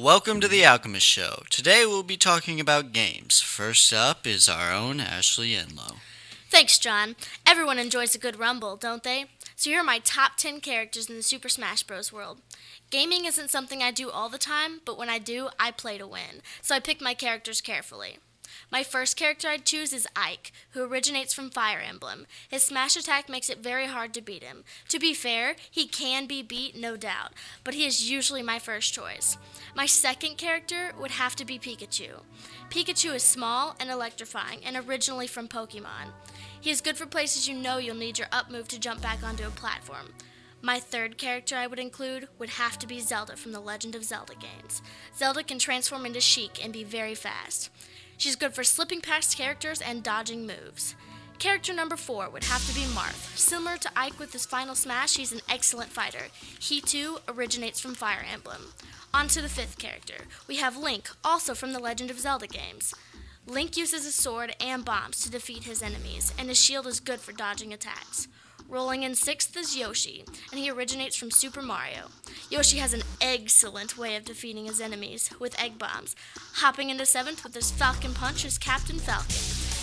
Welcome to the Alchemist Show. Today we'll be talking about games. First up is our own Ashley Enlow. Thanks, John. Everyone enjoys a good rumble, don't they? So here are my top 10 characters in the Super Smash Bros. World. Gaming isn't something I do all the time, but when I do, I play to win. So I pick my characters carefully. My first character I'd choose is Ike, who originates from Fire Emblem. His smash attack makes it very hard to beat him. To be fair, he can be beat, no doubt, but he is usually my first choice. My second character would have to be Pikachu. Pikachu is small and electrifying and originally from Pokemon. He is good for places you know you'll need your up move to jump back onto a platform. My third character I would include would have to be Zelda from the Legend of Zelda games. Zelda can transform into Sheik and be very fast. She's good for slipping past characters and dodging moves. Character number 4 would have to be Marth. Similar to Ike with his final smash, he's an excellent fighter. He too originates from Fire Emblem. On to the fifth character. We have Link, also from the Legend of Zelda games. Link uses a sword and bombs to defeat his enemies, and his shield is good for dodging attacks. Rolling in sixth is Yoshi, and he originates from Super Mario. Yoshi has an excellent way of defeating his enemies with egg bombs. Hopping into seventh with his Falcon Punch is Captain Falcon.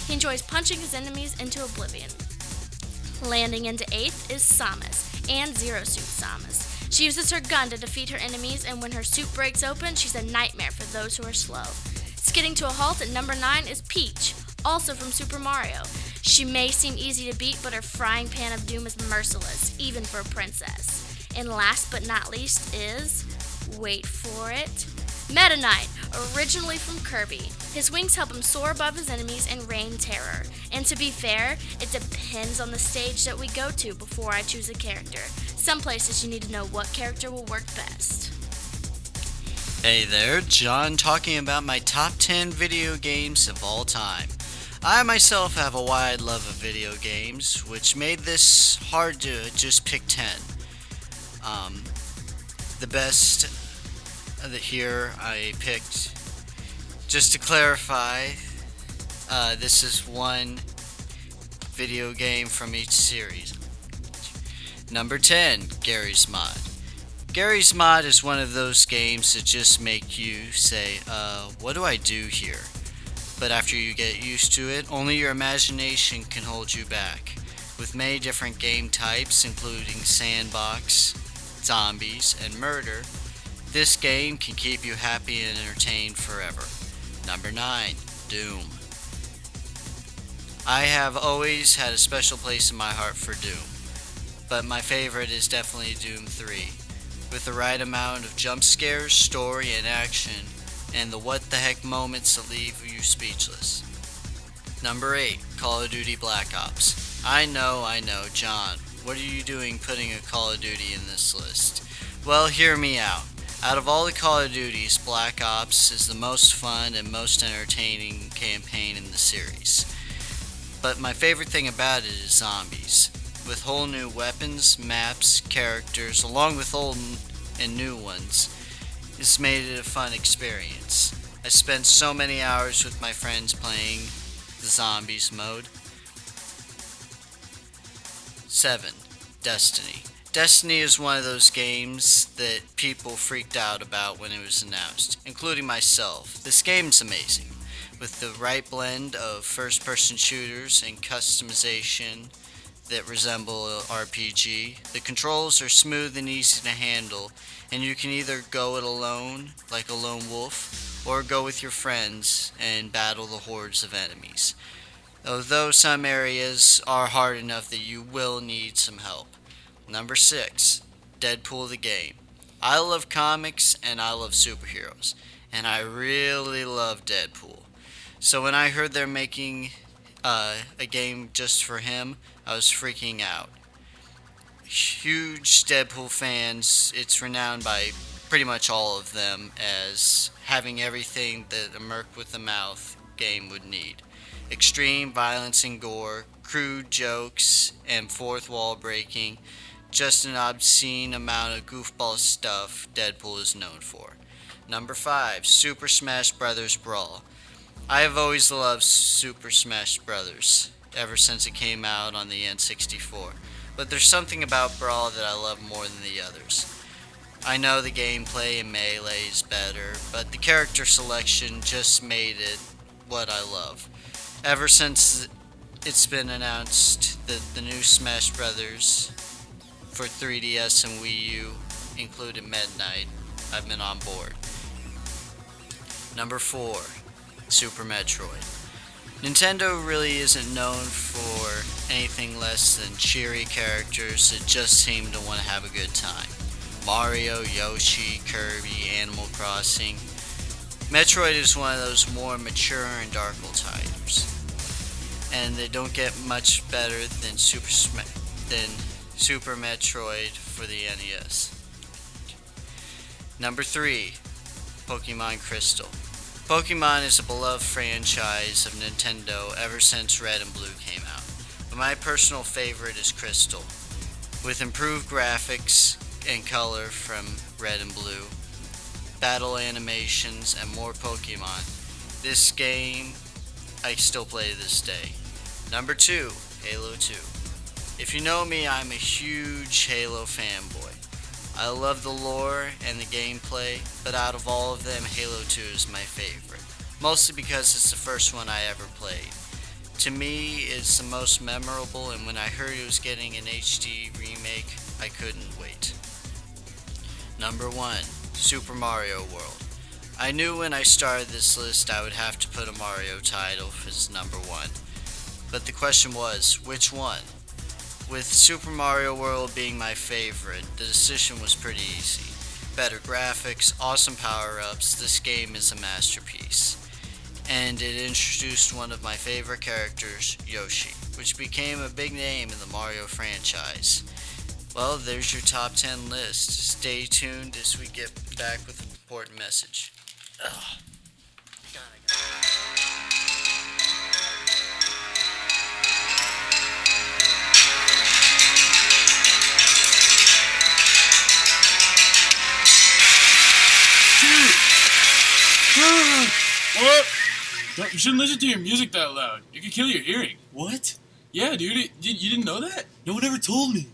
He enjoys punching his enemies into oblivion. Landing into eighth is Samus, and Zero Suit Samus. She uses her gun to defeat her enemies, and when her suit breaks open, she's a nightmare for those who are slow. Skidding to a halt at number 9 is Peach, also from Super Mario. She may seem easy to beat, but her frying pan of doom is merciless, even for a princess. And last but not least is, wait for it, Meta Knight, originally from Kirby. His wings help him soar above his enemies and rain terror. And to be fair, it depends on the stage that we go to before I choose a character. Some places you need to know what character will work best. Hey there, John talking about my top 10 video games of all time. I myself have a wide love of video games, which made this hard to just pick 10. The best that here I picked, just to clarify, this is one video game from each series. Number 10, Gary's Mod. Gary's Mod is one of those games that just make you say, what do I do here? But after you get used to it, only your imagination can hold you back. With many different game types, including sandbox, zombies, and murder, this game can keep you happy and entertained forever. Number 9, Doom. I have always had a special place in my heart for Doom, but my favorite is definitely Doom 3. With the right amount of jump scares, story, and action, and the what the heck moments that leave you speechless. Number 8, Call of Duty Black Ops. I know, John, what are you doing putting a Call of Duty in this list? Well, hear me out. Out of all the Call of Duties, Black Ops is the most fun and most entertaining campaign in the series. But my favorite thing about it is zombies. With whole new weapons, maps, characters, along with old and new ones, it's made it a fun experience. I spent so many hours with my friends playing the zombies mode. 7, Destiny. Destiny is one of those games that people freaked out about when it was announced, including myself. This game's amazing. With the right blend of first-person shooters and customization that resemble an RPG, the controls are smooth and easy to handle, and you can either go it alone, like a lone wolf, or go with your friends and battle the hordes of enemies. Although some areas are hard enough that you will need some help. Number 6, Deadpool the game. I love comics and I love superheroes, and I really love Deadpool. So when I heard they're making a game just for him, I was freaking out. Huge Deadpool fans, it's renowned by pretty much all of them as having everything that a Merc with a Mouth game would need. Extreme violence and gore, crude jokes, and fourth wall breaking. Just an obscene amount of goofball stuff Deadpool is known for. Number 5, Super Smash Bros. Brawl. I have always loved Super Smash Bros. Ever since it came out on the N64. But there's something about Brawl that I love more than the others. I know the gameplay in Melee is better, but the character selection just made it what I love. Ever since it's been announced that the new Smash Brothers for 3DS and Wii U included Midnight, I've been on board. Number 4, Super Metroid. Nintendo really isn't known for anything less than cheery characters that just seem to want to have a good time. Mario, Yoshi, Kirby, Animal Crossing. Metroid is one of those more mature and darker titles, and they don't get much better than Super Metroid for the NES. Number 3, Pokemon Crystal. Pokemon is a beloved franchise of Nintendo ever since Red and Blue came out, but my personal favorite is Crystal. With improved graphics and color from Red and Blue, battle animations, and more Pokemon, this game I still play to this day. Number 2, Halo 2. If you know me, I'm a huge Halo fanboy. I love the lore and the gameplay, but out of all of them, Halo 2 is my favorite. Mostly because it's the first one I ever played. To me, it's the most memorable, and when I heard it was getting an HD remake, I couldn't wait. Number 1, Super Mario World. I knew when I started this list I would have to put a Mario title as number 1. But the question was, which one? With Super Mario World being my favorite, the decision was pretty easy. Better graphics, awesome power-ups, this game is a masterpiece. And it introduced one of my favorite characters, Yoshi, which became a big name in the Mario franchise. Well, there's your top 10 list. Stay tuned as we get back with an important message. Ugh. What? No, you shouldn't listen to your music that loud. It could kill your hearing. What? Yeah, dude. You didn't know that? No one ever told me.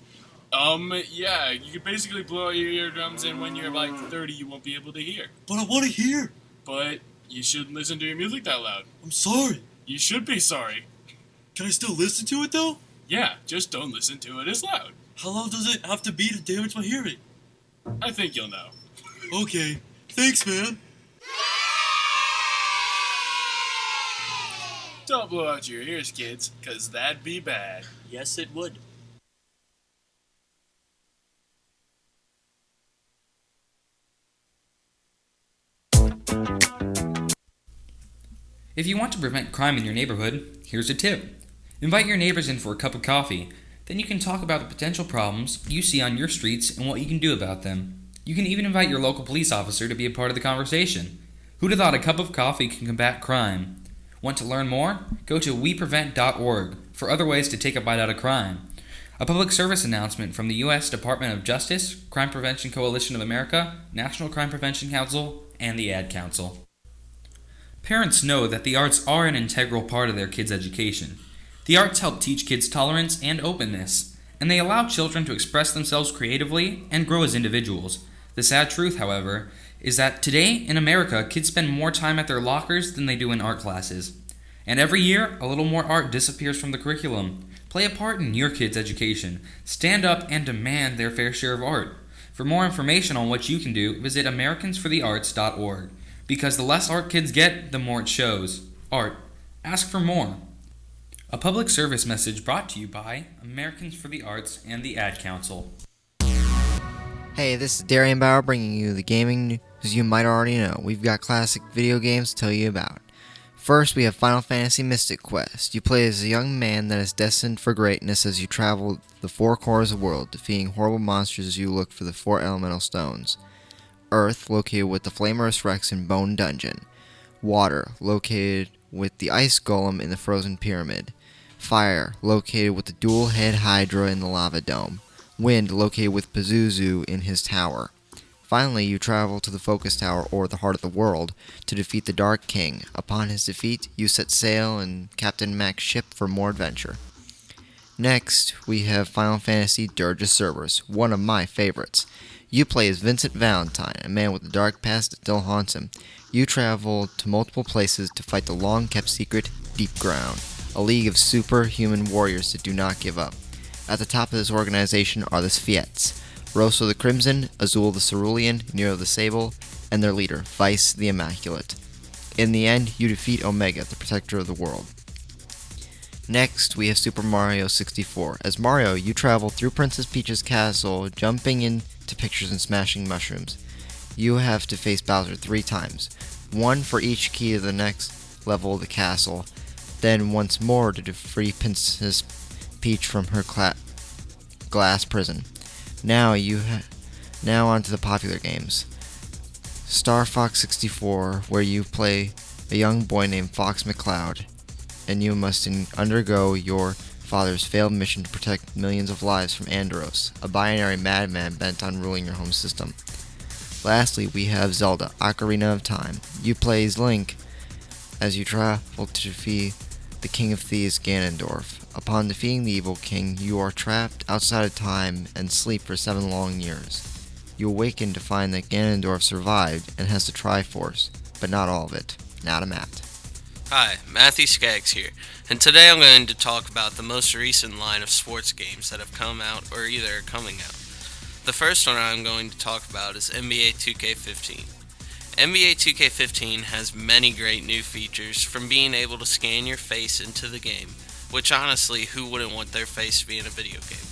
Yeah. You could basically blow out your eardrums, and when you're like 30, you won't be able to hear. But I want to hear. But you shouldn't listen to your music that loud. I'm sorry. You should be sorry. Can I still listen to it, though? Yeah, just don't listen to it as loud. How loud does it have to be to damage my hearing? I think you'll know. Okay. Thanks, man. Don't blow out your ears, kids, 'cause that'd be bad. Yes, it would. If you want to prevent crime in your neighborhood, here's a tip. Invite your neighbors in for a cup of coffee. Then you can talk about the potential problems you see on your streets and what you can do about them. You can even invite your local police officer to be a part of the conversation. Who'd have thought a cup of coffee can combat crime? Want to learn more? Go to weprevent.org for other ways to take a bite out of crime. A public service announcement from the U.S. Department of Justice, Crime Prevention Coalition of America, National Crime Prevention Council, and the Ad Council. Parents know that the arts are an integral part of their kids' education. The arts help teach kids tolerance and openness, and they allow children to express themselves creatively and grow as individuals. The sad truth, however, is that today in America, kids spend more time at their lockers than they do in art classes. And every year, a little more art disappears from the curriculum. Play a part in your kids' education. Stand up and demand their fair share of art. For more information on what you can do, visit americansforthearts.org. Because the less art kids get, the more it shows. Art. Ask for more. A public service message brought to you by Americans for the Arts and the Ad Council. Hey, this is Darian Bauer bringing you the gaming news you might already know. We've got classic video games to tell you about. First, we have Final Fantasy Mystic Quest. You play as a young man that is destined for greatness as you travel the four corners of the world, defeating horrible monsters as you look for the four elemental stones. Earth, located with the Flamerous Rex in Bone Dungeon. Water, located with the Ice Golem in the Frozen Pyramid. Fire, located with the Dual-Head Hydra in the Lava Dome. Wind, located with Pazuzu in his tower. Finally, you travel to the Focus Tower, or the Heart of the World, to defeat the Dark King. Upon his defeat, you set sail in Captain Mac's ship for more adventure. Next, we have Final Fantasy Dirge of Cerberus, one of my favorites. You play as Vincent Valentine, a man with a dark past that still haunts him. You travel to multiple places to fight the long-kept secret Deep Ground, a league of superhuman warriors that do not give up. At the top of this organization are the Spheats, Rosso the Crimson, Azul the Cerulean, Nero the Sable, and their leader, Vice the Immaculate. In the end, you defeat Omega, the protector of the world. Next, we have Super Mario 64. As Mario, you travel through Princess Peach's castle, jumping into pictures and smashing mushrooms. You have to face Bowser 3 times, one for each key to the next level of the castle, then once more to free Princess Peach from her glass prison. Now on to the popular games. Star Fox 64, where you play a young boy named Fox McCloud, and you must undergo your father's failed mission to protect millions of lives from Andros, a binary madman bent on ruling your home system. Lastly, we have Zelda, Ocarina of Time. You play as Link as you travel to defeat the King of Thieves, Ganondorf. Upon defeating the evil king, you are trapped outside of time and sleep for 7 long years. You awaken to find that Ganondorf survived and has the Triforce, but not all of it. Now to Matt. Hi, Matthew Skaggs here, and today I'm going to talk about the most recent line of sports games that have come out or either are coming out. The first one I'm going to talk about is NBA 2K15. NBA 2K15 has many great new features, from being able to scan your face into the game, which honestly, who wouldn't want their face to be in a video game?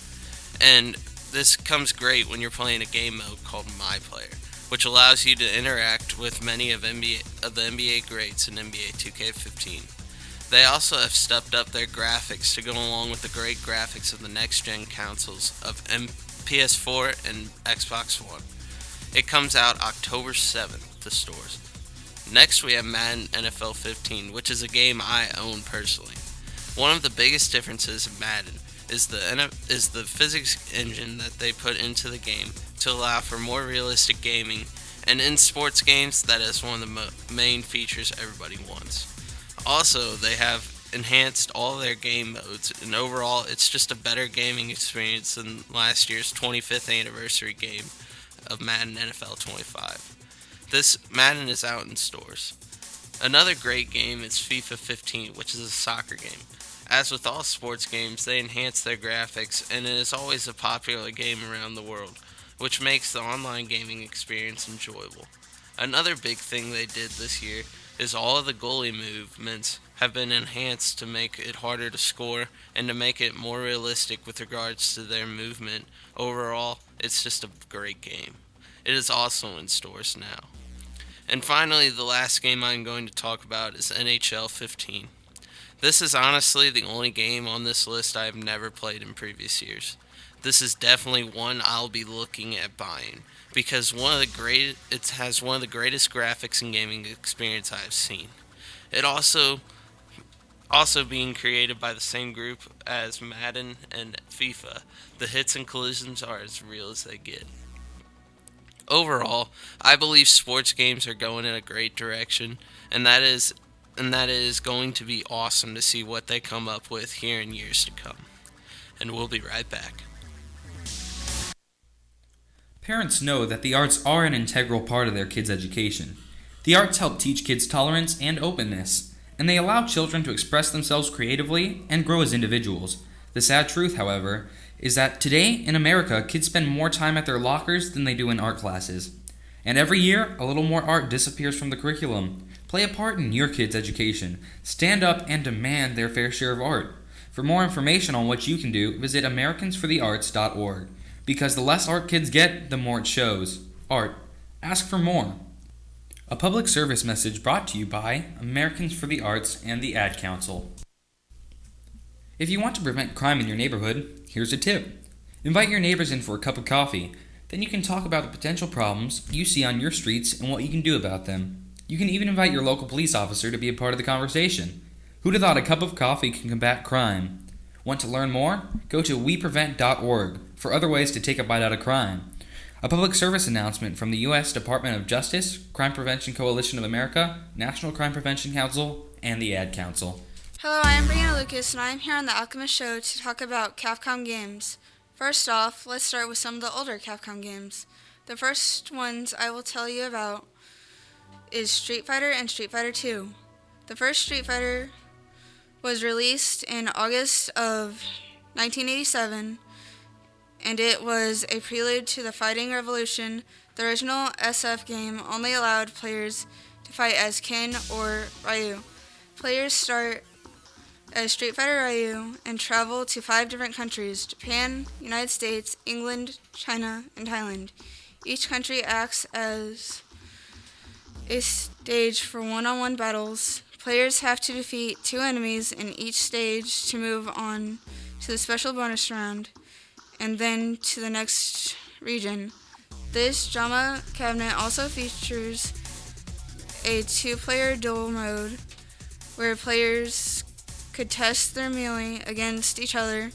And this comes great when you're playing a game mode called My Player, which allows you to interact with many of the NBA greats in NBA 2K15. They also have stepped up their graphics to go along with the great graphics of the next-gen consoles of PS4 and Xbox One. It comes out October 7th to stores. Next we have Madden NFL 15, which is a game I own personally. One of the biggest differences in Madden is the physics engine that they put into the game to allow for more realistic gaming, and in sports games, that is one of the main features everybody wants. Also, they have enhanced all their game modes, and overall, it's just a better gaming experience than last year's 25th anniversary game of Madden NFL 25. This Madden is out in stores. Another great game is FIFA 15, which is a soccer game. As with all sports games, they enhance their graphics, and it is always a popular game around the world, which makes the online gaming experience enjoyable. Another big thing they did this year is all of the goalie movements have been enhanced to make it harder to score and to make it more realistic with regards to their movement. Overall, it's just a great game. It is also in stores now. And finally, the last game I'm going to talk about is NHL 15. This is honestly the only game on this list I have never played in previous years. This is definitely one I'll be looking at buying, because it has one of the greatest graphics and gaming experience I've seen. It also being created by the same group as Madden and FIFA. The hits and collisions are as real as they get. Overall, I believe sports games are going in a great direction, and that is going to be awesome to see what they come up with here in years to come. And we'll be right back. Parents know that the arts are an integral part of their kids' education. The arts help teach kids tolerance and openness, and they allow children to express themselves creatively and grow as individuals. The sad truth, however, is that today in America, kids spend more time at their lockers than they do in art classes. And every year, a little more art disappears from the curriculum. Play a part in your kids' education. Stand up and demand their fair share of art. For more information on what you can do, visit americansforthearts.org. Because the less art kids get, the more it shows. Art. Ask for more. A public service message brought to you by Americans for the Arts and the Ad Council. If you want to prevent crime in your neighborhood, here's a tip. Invite your neighbors in for a cup of coffee. Then you can talk about the potential problems you see on your streets and what you can do about them. You can even invite your local police officer to be a part of the conversation. Who'd have thought a cup of coffee can combat crime? Want to learn more? Go to weprevent.org for other ways to take a bite out of crime. A public service announcement from the U.S. Department of Justice, Crime Prevention Coalition of America, National Crime Prevention Council, and the Ad Council. Hello, I am Brianna Lucas, and I am here on the Alchemist show to talk about Capcom games. First off, let's start with some of the older Capcom games. The first ones I will tell you about is Street Fighter and Street Fighter 2. The first Street Fighter was released in August of 1987, and it was a prelude to the Fighting Revolution. The original SF game only allowed players to fight as Ken or Ryu. Players start as Street Fighter Ryu and travel to 5 different countries: Japan, United States, England, China, and Thailand. Each country acts as a stage for one-on-one battles. Players have to defeat 2 enemies in each stage to move on to the special bonus round, and then to the next region. This drama cabinet also features a 2-player duel mode where players could test their melee against each other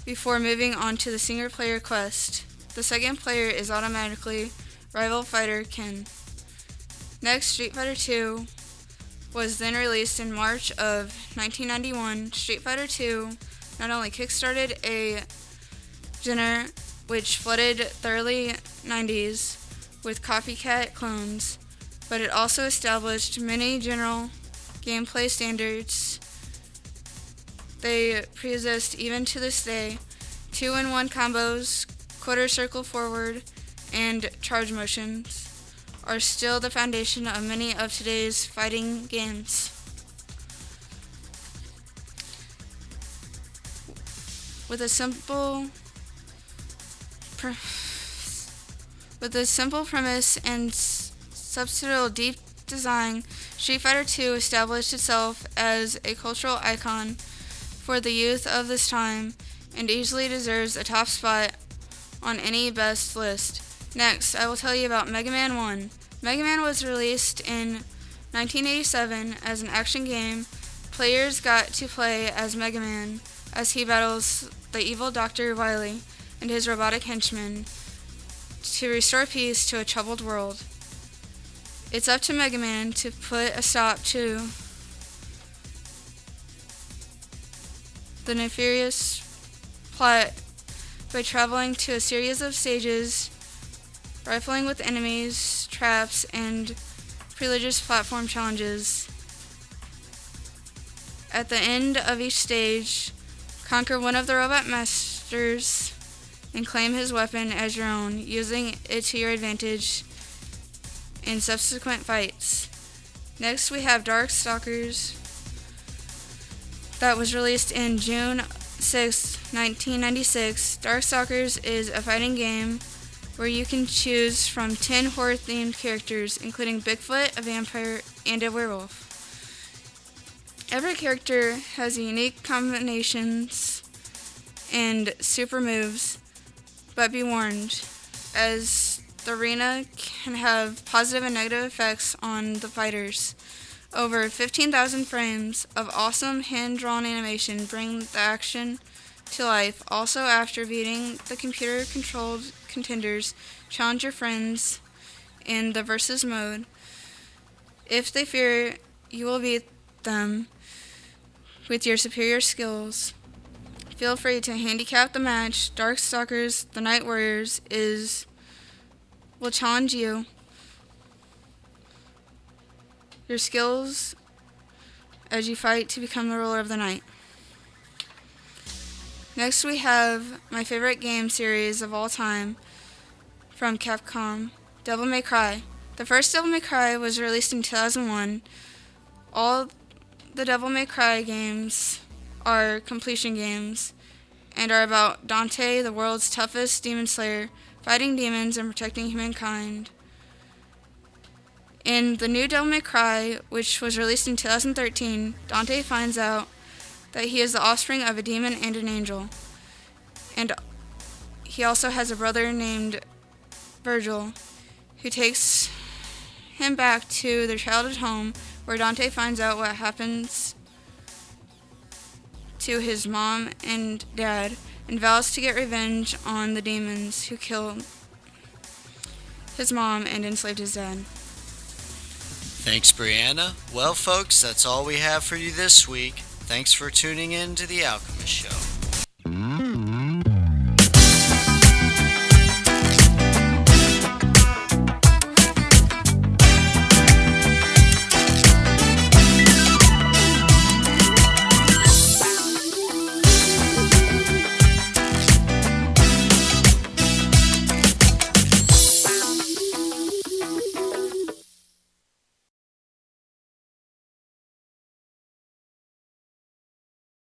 before moving on to the single-player quest. The second player is automatically rival fighter Ken. Next, Street Fighter 2 was then released in March of 1991. Street Fighter 2 not only kickstarted a genre which flooded the early 90s with copycat clones, but it also established many general gameplay standards. They persist even to this day. 2-in-1 combos, quarter circle forward, and charge motions are still the foundation of many of today's fighting games. With a simple premise and substantial deep design, Street Fighter II established itself as a cultural icon for the youth of this time and easily deserves a top spot on any best list. Next, I will tell you about Mega Man 1. Mega Man was released in 1987 as an action game. Players got to play as Mega Man as he battles the evil Dr. Wily and his robotic henchmen to restore peace to a troubled world. It's up to Mega Man to put a stop to the nefarious plot by traveling to a series of stages, rifling with enemies, traps, and religious platform challenges. At the end of each stage, conquer one of the robot masters and claim his weapon as your own, using it to your advantage in subsequent fights. Next, we have Darkstalkers, that was released in June 6, 1996. Darkstalkers is a fighting game where you can choose from 10 horror-themed characters, including Bigfoot, a vampire, and a werewolf. Every character has unique combinations and super moves, but be warned, as the arena can have positive and negative effects on the fighters. Over 15,000 frames of awesome hand-drawn animation bring the action to life. Also, after beating the computer-controlled contenders, challenge your friends in the versus mode. If they fear you will beat them with your superior skills, feel free to handicap the match. Darkstalkers, the Night Warriors, will challenge you. Your skills as you fight to become the ruler of the night. Next, we have my favorite game series of all time from Capcom, Devil May Cry. The first Devil May Cry was released in 2001. All the Devil May Cry games are completion games and are about Dante, the world's toughest demon slayer, fighting demons and protecting humankind. In the new Devil May Cry, which was released in 2013, Dante finds out that he is the offspring of a demon and an angel. And he also has a brother named Virgil, who takes him back to their childhood home, where Dante finds out what happens to his mom and dad, and vows to get revenge on the demons who killed his mom and enslaved his dad. Thanks, Brianna. Well, folks, that's all we have for you this week. Thanks for tuning in to The Alchemist Show.